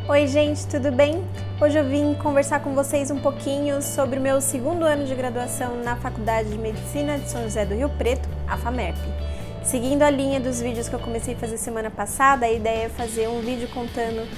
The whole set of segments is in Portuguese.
Oi gente, tudo bem? Hoje eu vim conversar com vocês um pouquinho sobre o meu segundo ano de graduação na Faculdade de Medicina de São José do Rio Preto, a FAMERP. Seguindo a linha dos vídeos que eu comecei a fazer semana passada, a ideia é fazer um vídeo contando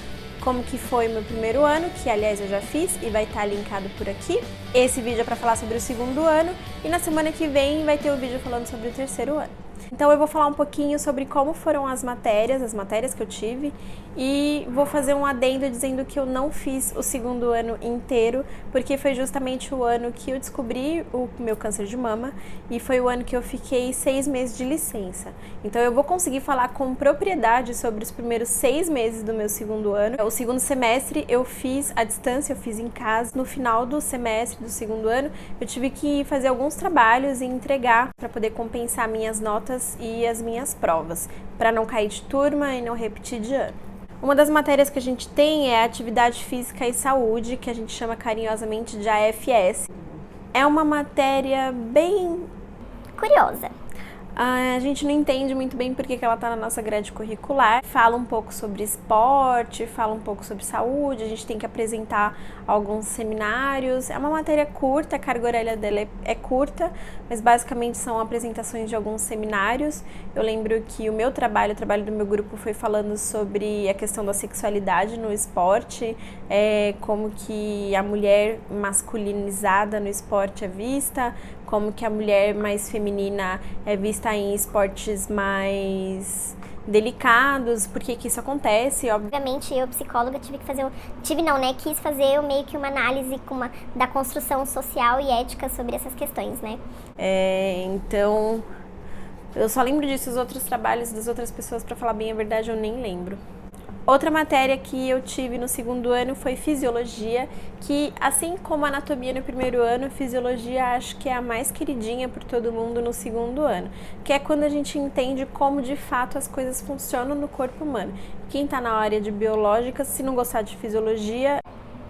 como que foi meu primeiro ano, que aliás eu já fiz e vai estar linkado por aqui. Esse vídeo é para falar sobre o segundo ano e na semana que vem vai ter o vídeo falando sobre o terceiro ano. Então eu vou falar um pouquinho sobre como foram as matérias que eu tive e vou fazer um adendo dizendo que eu não fiz o segundo ano inteiro, porque foi justamente o ano que eu descobri o meu câncer de mama e foi o ano que eu fiquei 6 meses de licença. Então eu vou conseguir falar com propriedade sobre os primeiros 6 meses do meu segundo ano. O segundo semestre eu fiz à distância, eu fiz em casa. No final do semestre do segundo ano eu tive que fazer alguns trabalhos e entregar para poder compensar minhas notas e as minhas provas, para não cair de turma e não repetir de ano. Uma das matérias que a gente tem é Atividade Física e Saúde, que a gente chama carinhosamente de AFS. É uma matéria bem curiosa. A gente não entende muito bem porque que ela está na nossa grade curricular. Fala um pouco sobre esporte, fala um pouco sobre saúde, a gente tem que apresentar alguns seminários. É uma matéria curta, a carga horária dela é curta, mas basicamente são apresentações de alguns seminários. Eu lembro que o trabalho do meu grupo foi falando sobre a questão da sexualidade no esporte, como que a mulher masculinizada no esporte é vista, como que a mulher mais feminina é vista em esportes mais delicados, por que isso acontece. Obviamente eu, psicóloga, quis fazer meio que uma análise da construção social e ética sobre essas questões, né? Então, eu só lembro disso, os outros trabalhos das outras pessoas, para falar bem a verdade, eu nem lembro. Outra matéria que eu tive no segundo ano foi Fisiologia, que assim como Anatomia no primeiro ano, Fisiologia acho que é a mais queridinha por todo mundo no segundo ano, que é quando a gente entende como de fato as coisas funcionam no corpo humano. Quem está na área de Biológicas, se não gostar de Fisiologia,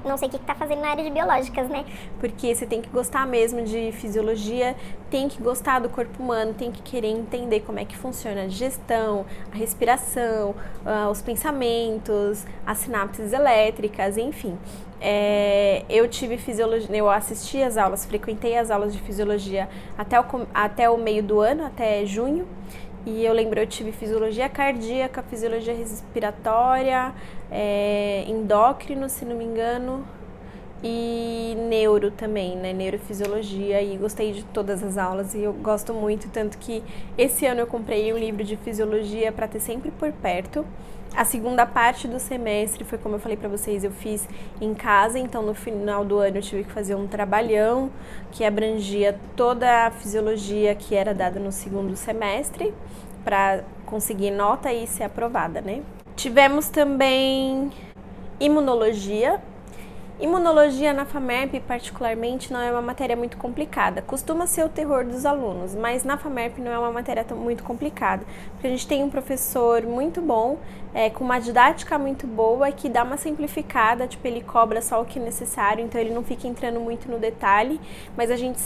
não sei o que está fazendo na área de Biológicas, né? Porque você tem que gostar mesmo de fisiologia, tem que gostar do corpo humano, tem que querer entender como é que funciona a digestão, a respiração, os pensamentos, as sinapses elétricas, enfim. Eu tive fisiologia, eu assisti às aulas, frequentei as aulas de fisiologia até o meio do ano, até junho. E eu lembro, eu tive fisiologia cardíaca, fisiologia respiratória, endócrino, se não me engano, e neuro também, né? Neurofisiologia, e gostei de todas as aulas e eu gosto muito, tanto que esse ano eu comprei um livro de fisiologia para ter sempre por perto. A segunda parte do semestre foi, como eu falei para vocês, eu fiz em casa, então no final do ano eu tive que fazer um trabalhão que abrangia toda a fisiologia que era dada no segundo semestre para conseguir nota e ser aprovada, né? Tivemos também imunologia. Imunologia na FAMERP, particularmente, não é uma matéria muito complicada. Costuma ser o terror dos alunos, mas na FAMERP não é uma matéria muito complicada, porque a gente tem um professor muito bom, com uma didática muito boa, que dá uma simplificada, tipo, ele cobra só o que é necessário, então ele não fica entrando muito no detalhe, mas a gente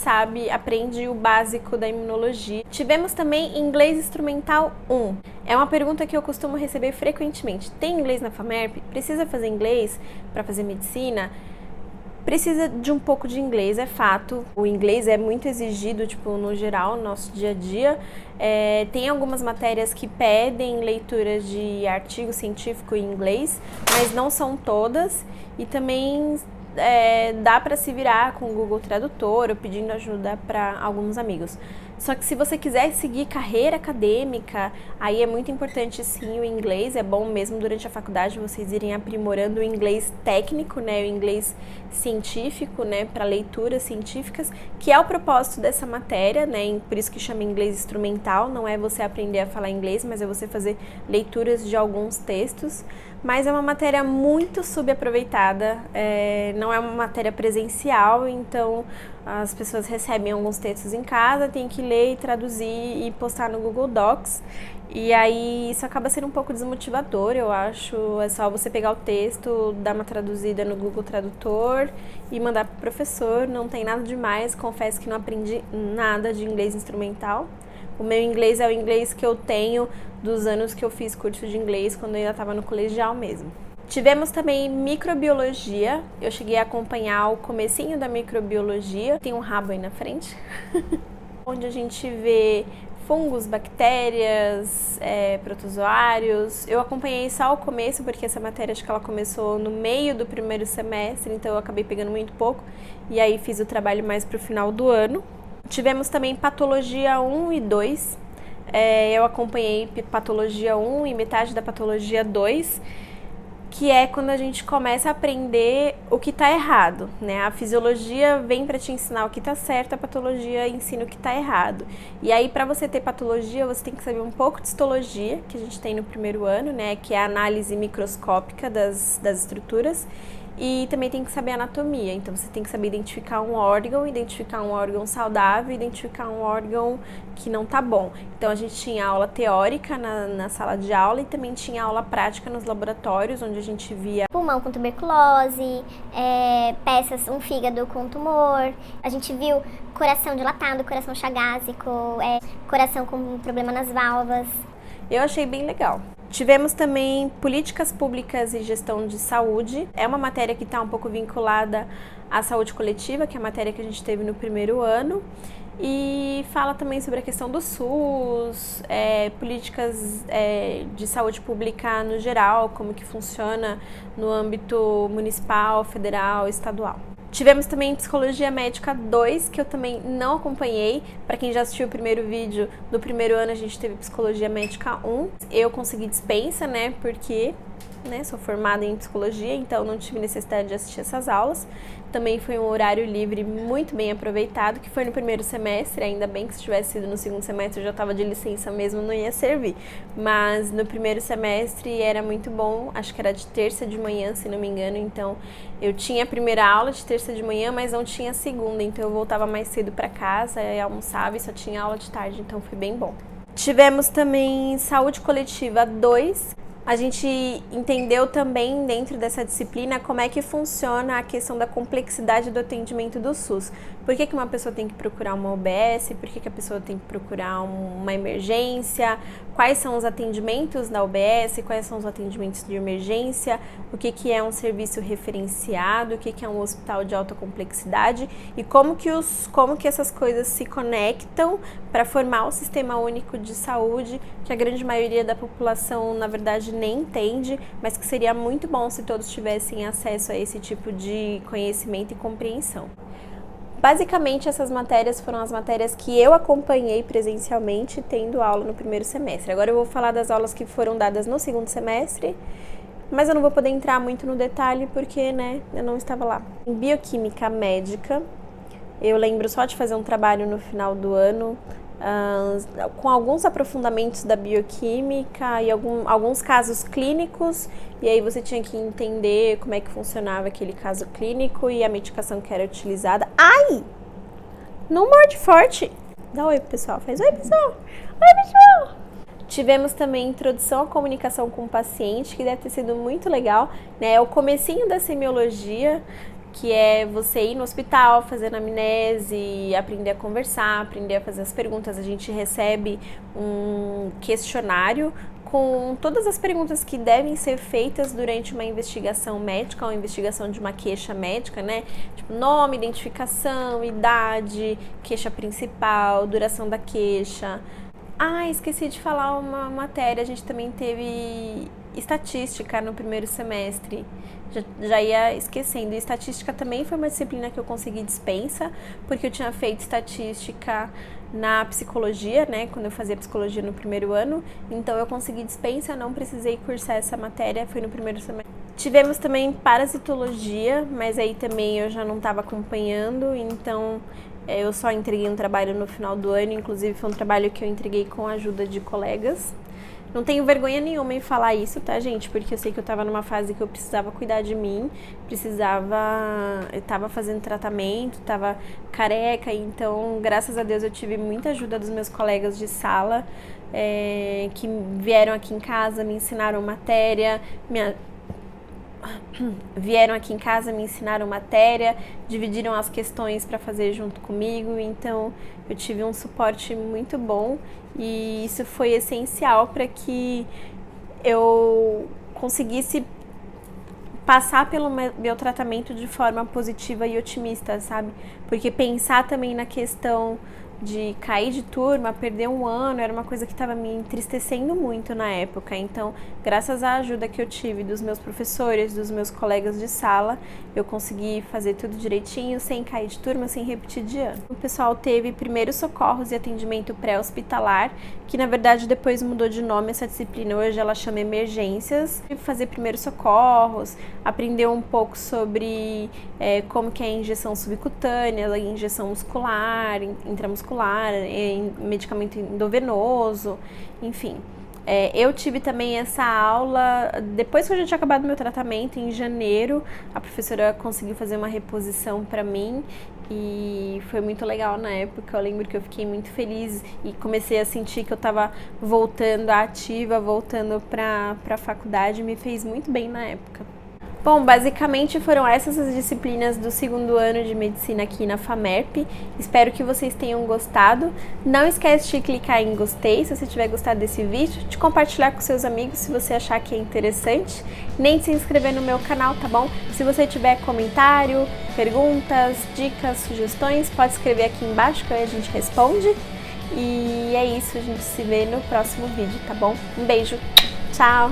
aprende o básico da imunologia. Tivemos também Inglês Instrumental 1. É uma pergunta que eu costumo receber frequentemente. Tem inglês na FAMERP? Precisa fazer inglês para fazer medicina? Precisa de um pouco de inglês, é fato. O inglês é muito exigido, tipo, no geral, no nosso dia a dia. Tem algumas matérias que pedem leituras de artigo científico em inglês, mas não são todas. E também dá para se virar com o Google Tradutor ou pedindo ajuda para alguns amigos. Só que se você quiser seguir carreira acadêmica, aí é muito importante sim o inglês, é bom mesmo durante a faculdade vocês irem aprimorando o inglês técnico, né, o inglês científico, né, para leituras científicas, que é o propósito dessa matéria, né, por isso que chama inglês instrumental, não é você aprender a falar inglês, mas é você fazer leituras de alguns textos, mas é uma matéria muito subaproveitada, não é uma matéria presencial, então as pessoas recebem alguns textos em casa, tem que ler e traduzir e postar no Google Docs. E aí isso acaba sendo um pouco desmotivador, eu acho. É só você pegar o texto, dar uma traduzida no Google Tradutor e mandar pro professor. Não tem nada demais, confesso que não aprendi nada de inglês instrumental. O meu inglês é o inglês que eu tenho dos anos que eu fiz curso de inglês, quando eu ainda estava no colegial mesmo. Tivemos também microbiologia, eu cheguei a acompanhar o comecinho da microbiologia, tem um rabo aí na frente, onde a gente vê fungos, bactérias, protozoários. Eu acompanhei só o começo, porque essa matéria acho que ela começou no meio do primeiro semestre, então eu acabei pegando muito pouco, e aí fiz o trabalho mais para o final do ano. Tivemos também patologia 1 e 2, eu acompanhei patologia 1 e metade da patologia 2, que é quando a gente começa a aprender o que está errado, né? A fisiologia vem para te ensinar o que está certo, a patologia ensina o que está errado. E aí, para você ter patologia, você tem que saber um pouco de histologia, que a gente tem no primeiro ano, né? Que é a análise microscópica das estruturas. E também tem que saber anatomia, então você tem que saber identificar um órgão saudável, identificar um órgão que não tá bom. Então a gente tinha aula teórica na sala de aula e também tinha aula prática nos laboratórios, onde a gente via pulmão com tuberculose, peças, um fígado com tumor, a gente viu coração dilatado, coração chagásico, coração com problema nas válvulas. Eu achei bem legal. Tivemos também políticas públicas e gestão de saúde. É uma matéria que está um pouco vinculada à saúde coletiva, que é a matéria que a gente teve no primeiro ano. E fala também sobre a questão do SUS, políticas de saúde pública no geral, como que funciona no âmbito municipal, federal, estadual. Tivemos também Psicologia Médica 2, que eu também não acompanhei. Para quem já assistiu o primeiro vídeo, do primeiro ano a gente teve Psicologia Médica 1. Eu consegui dispensa, né, porque sou formada em Psicologia, então não tive necessidade de assistir essas aulas. Também foi um horário livre muito bem aproveitado, que foi no primeiro semestre, ainda bem que se tivesse sido no segundo semestre eu já estava de licença mesmo, não ia servir. Mas no primeiro semestre era muito bom, acho que era de terça de manhã, se não me engano, então eu tinha a primeira aula de terça de manhã, mas não tinha a segunda, então eu voltava mais cedo para casa, almoçava e só tinha aula de tarde, então foi bem bom. Tivemos também Saúde Coletiva 2, a gente entendeu também dentro dessa disciplina como é que funciona a questão da complexidade do atendimento do SUS. Por que uma pessoa tem que procurar uma UBS, por que a pessoa tem que procurar uma emergência, quais são os atendimentos da UBS, quais são os atendimentos de emergência, o que é um serviço referenciado, o que é um hospital de alta complexidade e como que essas coisas se conectam para formar o Sistema Único de Saúde, que a grande maioria da população, na verdade, nem entende, mas que seria muito bom se todos tivessem acesso a esse tipo de conhecimento e compreensão. Basicamente, essas matérias foram as matérias que eu acompanhei presencialmente, tendo aula no primeiro semestre. Agora eu vou falar das aulas que foram dadas no segundo semestre, mas eu não vou poder entrar muito no detalhe porque, eu não estava lá. Em Bioquímica Médica, eu lembro só de fazer um trabalho no final do ano, com alguns aprofundamentos da bioquímica e alguns casos clínicos, e aí você tinha que entender como é que funcionava aquele caso clínico e a medicação que era utilizada. Ai! Não morde forte! Dá oi pro pessoal, faz oi pessoal! Oi pessoal! Tivemos também Introdução à Comunicação com o Paciente, que deve ter sido muito legal, né? É o comecinho da semiologia, que é você ir no hospital, fazer anamnese, aprender a conversar, aprender a fazer as perguntas. A gente recebe um questionário com todas as perguntas que devem ser feitas durante uma investigação médica ou investigação de uma queixa médica, né? Tipo, nome, identificação, idade, queixa principal, duração da queixa. Esqueci de falar uma matéria, a gente também teve estatística no primeiro semestre. Já ia esquecendo. E estatística também foi uma disciplina que eu consegui dispensa, porque eu tinha feito estatística na psicologia, né, quando eu fazia psicologia no primeiro ano, então eu consegui dispensa, não precisei cursar essa matéria, foi no primeiro semestre. Tivemos também parasitologia, mas aí também eu já não estava acompanhando, então eu só entreguei um trabalho no final do ano, inclusive foi um trabalho que eu entreguei com a ajuda de colegas. Não tenho vergonha nenhuma em falar isso, tá, gente? Porque eu sei que eu tava numa fase que eu precisava cuidar de mim, eu tava fazendo tratamento, tava careca, então, graças a Deus, eu tive muita ajuda dos meus colegas de sala, que vieram aqui em casa, me ensinaram matéria, dividiram as questões para fazer junto comigo, então eu tive um suporte muito bom e isso foi essencial para que eu conseguisse passar pelo meu tratamento de forma positiva e otimista, sabe? Porque pensar também na questão de cair de turma, perder um ano, era uma coisa que estava me entristecendo muito na época. Então, graças à ajuda que eu tive dos meus professores, dos meus colegas de sala, eu consegui fazer tudo direitinho, sem cair de turma, sem repetir de ano. O pessoal teve primeiros socorros e atendimento pré-hospitalar, que na verdade depois mudou de nome essa disciplina, hoje ela chama emergências. Fazer primeiros socorros, aprender um pouco sobre como que é a injeção subcutânea, a injeção muscular, intramuscular, medicamento endovenoso, enfim. Eu tive também essa aula, depois que eu já tinha acabado meu tratamento, em janeiro, a professora conseguiu fazer uma reposição para mim e foi muito legal na época. Eu lembro que eu fiquei muito feliz e comecei a sentir que eu estava voltando à ativa, voltando para a faculdade, me fez muito bem na época. Bom, basicamente foram essas as disciplinas do segundo ano de medicina aqui na FAMERP. Espero que vocês tenham gostado. Não esquece de clicar em gostei se você tiver gostado desse vídeo, de compartilhar com seus amigos se você achar que é interessante, nem de se inscrever no meu canal, tá bom? Se você tiver comentário, perguntas, dicas, sugestões, pode escrever aqui embaixo que aí a gente responde. E é isso, a gente se vê no próximo vídeo, tá bom? Um beijo, tchau!